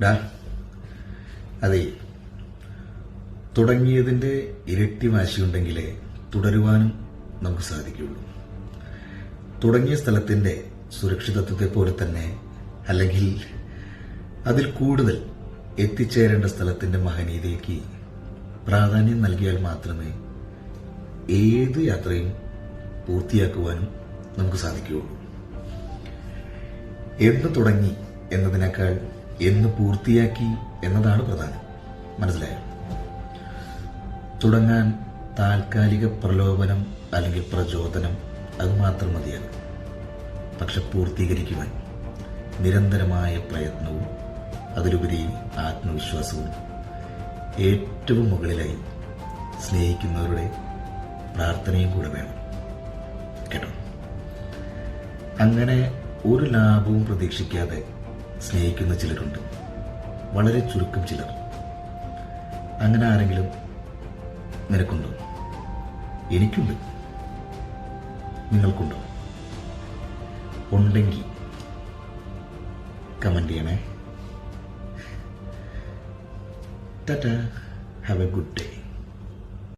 ഡാ അതെ, തുടങ്ങിയതിന്റെ ഇരട്ടി വാശിയുണ്ടെങ്കിലേ തുടരുവാനും നമുക്ക് സാധിക്കുകയുള്ളൂ. തുടങ്ങിയ സ്ഥലത്തിന്റെ സുരക്ഷിതത്വത്തെ പോലെ തന്നെ, അല്ലെങ്കിൽ അതിൽ കൂടുതൽ എത്തിച്ചേരേണ്ട സ്ഥലത്തിന്റെ മഹനീയതയ്ക്ക് പ്രാധാന്യം നൽകിയാൽ മാത്രമേ ഏത് യാത്രയും പൂർത്തിയാക്കുവാനും നമുക്ക് സാധിക്കുകയുള്ളൂ. എന്ന് തുടങ്ങി എന്നതിനേക്കാൾ എന്ന് പൂർത്തിയാക്കി എന്നതാണ് പ്രധാനം. മനസ്സിലായോ? തുടങ്ങാൻ താൽക്കാലിക പ്രലോഭനം അല്ലെങ്കിൽ പ്രചോദനം അത് മാത്രം മതിയാകും. പക്ഷെ പൂർത്തീകരിക്കുവാൻ നിരന്തരമായ പ്രയത്നവും അതിലുപരി ആത്മവിശ്വാസവും ഏറ്റവും മുകളിലായി സ്നേഹിക്കുന്നവരുടെ പ്രാർത്ഥനയും കൂടെ വേണം കേട്ടോ. അങ്ങനെ ഒരു ലാഭവും പ്രതീക്ഷിക്കാതെ സ്നേഹിക്കുന്ന ചിലരുണ്ട്, വളരെ ചുരുക്കം ചിലർ. അങ്ങനെ ആരെങ്കിലും നിനക്കുണ്ടോ? എനിക്കുണ്ട്. നിങ്ങൾക്കുണ്ടോ? ഉണ്ടെങ്കിൽ കമന്റ് ചെയ്യണേ. Tata, have A good day.